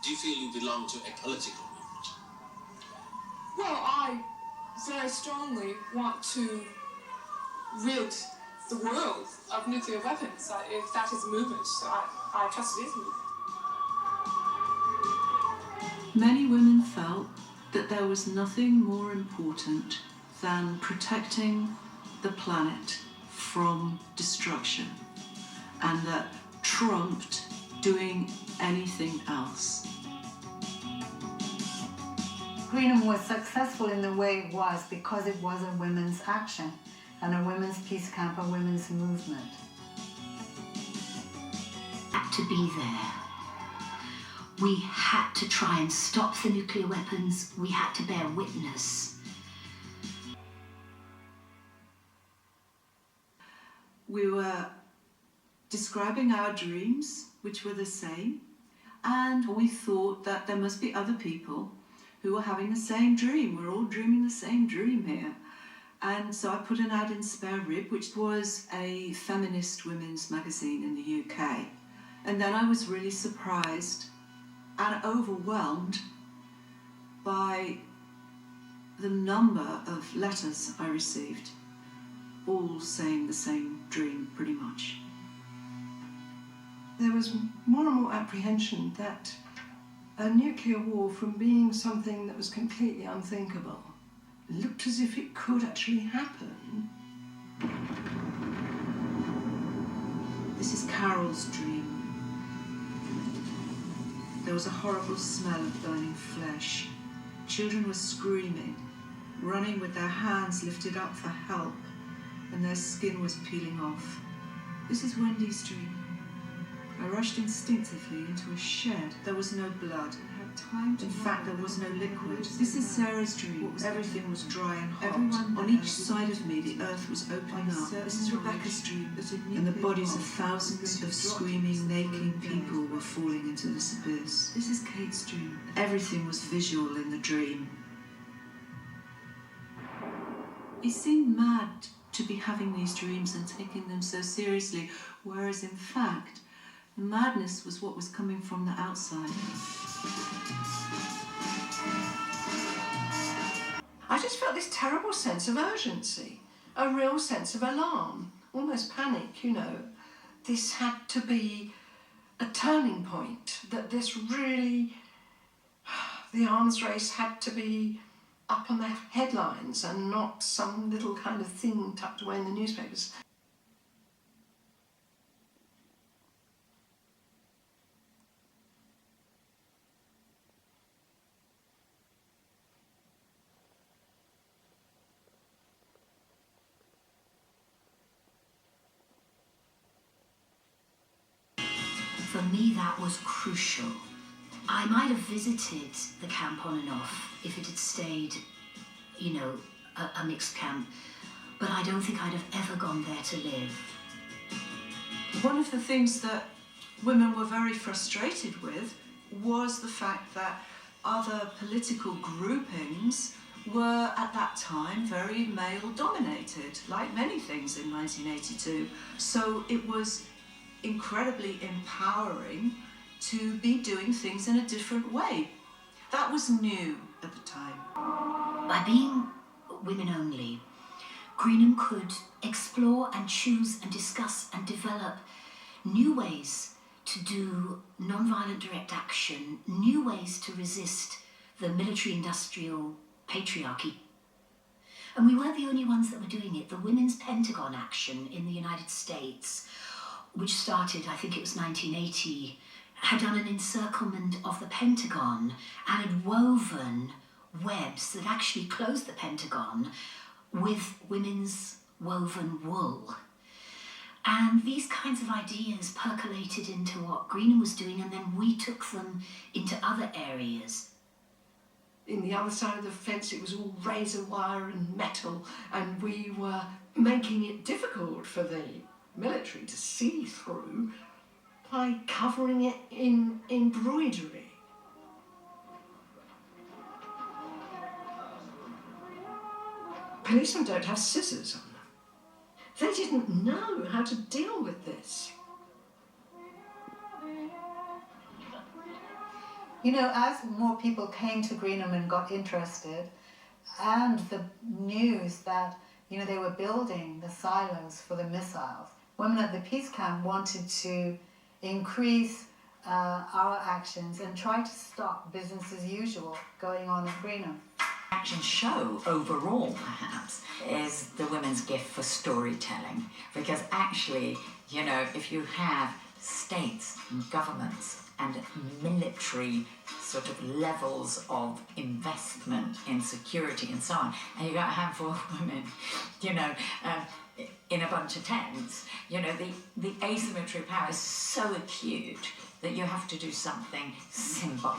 Do you feel you belong to a political movement? Well, I very strongly want to rid the world of nuclear weapons. If that is a movement, I trust it is a movement. Many women felt that there was nothing more important than protecting the planet from destruction, and that trumped doing anything else. Greenham was successful in the way it was because it was a women's action and a women's peace camp, a women's movement. Had to be there. We had to try and stop the nuclear weapons. We had to bear witness. We were describing our dreams, which were the same, and we thought that there must be other people who were having the same dream. We're all dreaming the same dream here. And so I put an ad in Spare Rib, which was a feminist women's magazine in the UK. And then I was really surprised and overwhelmed by the number of letters I received, all saying the same dream, pretty much. There was more and more apprehension that a nuclear war, from being something that was completely unthinkable, looked as if it could actually happen. This is Carol's dream. There was a horrible smell of burning flesh. Children were screaming, running with their hands lifted up for help, and their skin was peeling off. This is Wendy's dream. I rushed instinctively into a shed. There was no blood. In fact, there was no liquid. This is Sarah's dream. Everything was dry and hot. On each side of me, the earth was opening up. This is Rebecca's dream. And the bodies of thousands of screaming, naked people were falling into this abyss. This is Kate's dream. Everything was visual in the dream. He seemed mad to be having these dreams and taking them so seriously, whereas in fact, the madness was what was coming from the outside. I just felt this terrible sense of urgency, a real sense of alarm, almost panic, you know. This had to be a turning point, that this really, the arms race had to be up on the headlines and not some little kind of thing tucked away in the newspapers. For me, that was crucial. I might have visited the camp on and off if it had stayed, you know, a mixed camp, but I don't think I'd have ever gone there to live. One of the things that women were very frustrated with was the fact that other political groupings were at that time very male-dominated, like many things in 1982. So it was incredibly empowering to be doing things in a different way. That was new at the time. By being women only, Greenham could explore and choose and discuss and develop new ways to do non-violent direct action, new ways to resist the military-industrial patriarchy. And we weren't the only ones that were doing it. The Women's Pentagon Action in the United States, which started, I think it was 1980, had done an encirclement of the Pentagon and had woven webs that actually closed the Pentagon with women's woven wool. And these kinds of ideas percolated into what Greenham was doing, and then we took them into other areas. In the other side of the fence, it was all razor wire and metal, and we were making it difficult for the military to see through by covering it in embroidery. Policemen don't have scissors on them. They didn't know how to deal with this. You know, as more people came to Greenham and got interested, and the news that, you know, they were building the silos for the missiles, women at the peace camp wanted to increase our actions and try to stop business as usual going on at Greenham. Action show overall, perhaps, is the women's gift for storytelling, because actually, you know, if you have states and governments and military sort of levels of investment in security and so on, and you got a handful of women, you know, in a bunch of tents, you know, the asymmetry of power is so acute that you have to do something symbolic.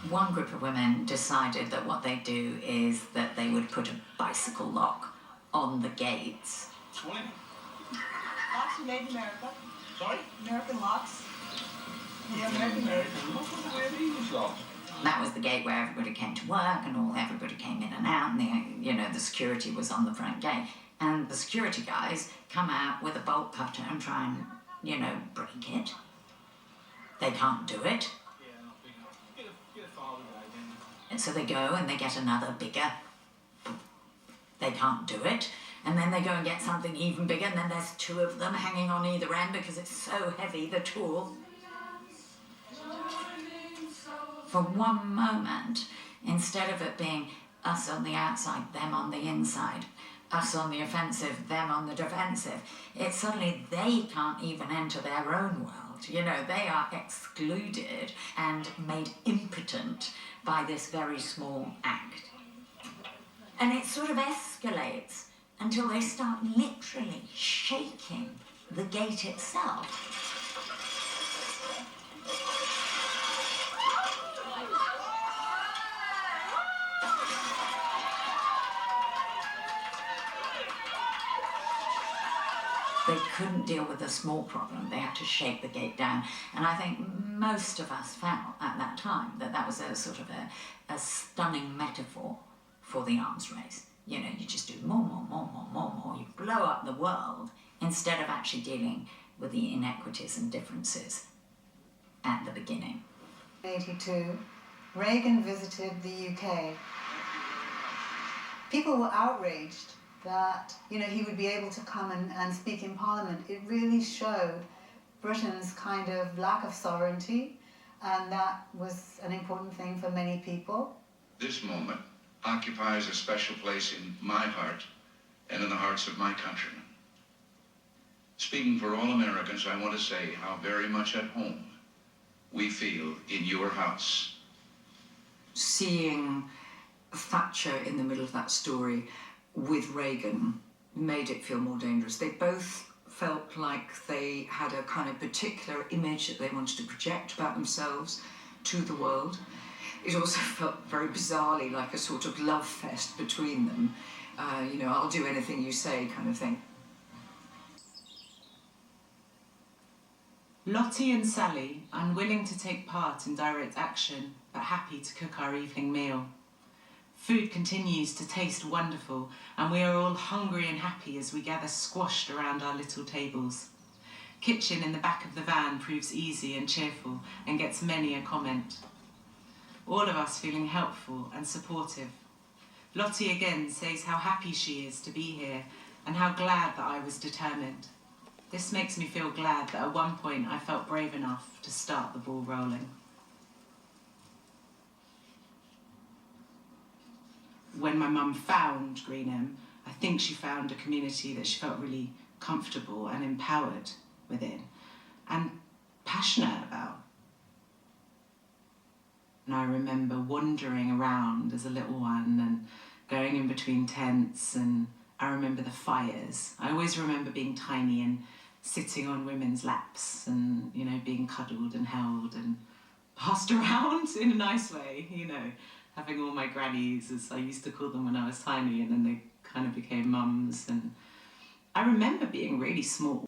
One group of women decided that what they'd do is that they would put a bicycle lock on the gates. Locks are made in America. Sorry? American locks. Yeah, American. What's the way of English locks? That was the gate where everybody came to work and everybody came in and out, and the security was on the front gate. And the security guys come out with a bolt cutter and try and, you know, break it. They can't do it. And so they go and they get another bigger. They can't do it. And then they go and get something even bigger, and then there's two of them hanging on either end because it's so heavy, the tool. For one moment, instead of it being us on the outside, them on the inside, us on the offensive, them on the defensive, it's suddenly they can't even enter their own world. You know, they are excluded and made impotent by this very small act. And it sort of escalates until they start literally shaking the gate itself. They couldn't deal with a small problem. They had to shake the gate down. And I think most of us felt at that time that that was a sort of a stunning metaphor for the arms race. You know, you just do more. You blow up the world instead of actually dealing with the inequities and differences at the beginning. In 1982, Reagan visited the UK. People were outraged that, you know, he would be able to come and speak in Parliament. It really showed Britain's kind of lack of sovereignty, and that was an important thing for many people. This moment occupies a special place in my heart and in the hearts of my countrymen. Speaking for all Americans, I want to say how very much at home we feel in your house. Seeing Thatcher in the middle of that story with Reagan made it feel more dangerous. They both felt like they had a kind of particular image that they wanted to project about themselves to the world. It also felt very bizarrely like a sort of love fest between them. You know, I'll do anything you say kind of thing. Lottie and Sally, unwilling to take part in direct action, but happy to cook our evening meal. Food continues to taste wonderful, and we are all hungry and happy as we gather squashed around our little tables. Kitchen in the back of the van proves easy and cheerful and gets many a comment. All of us feeling helpful and supportive. Lottie again says how happy she is to be here and how glad that I was determined. This makes me feel glad that at one point I felt brave enough to start the ball rolling. When my mum found Greenham, I think she found a community that she felt really comfortable and empowered within and passionate about. And I remember wandering around as a little one and going in between tents, and I remember the fires. I always remember being tiny and sitting on women's laps and, you know, being cuddled and held and passed around in a nice way, you know, having all my grannies, as I used to call them when I was tiny, and then they kind of became mums. And I remember being really small.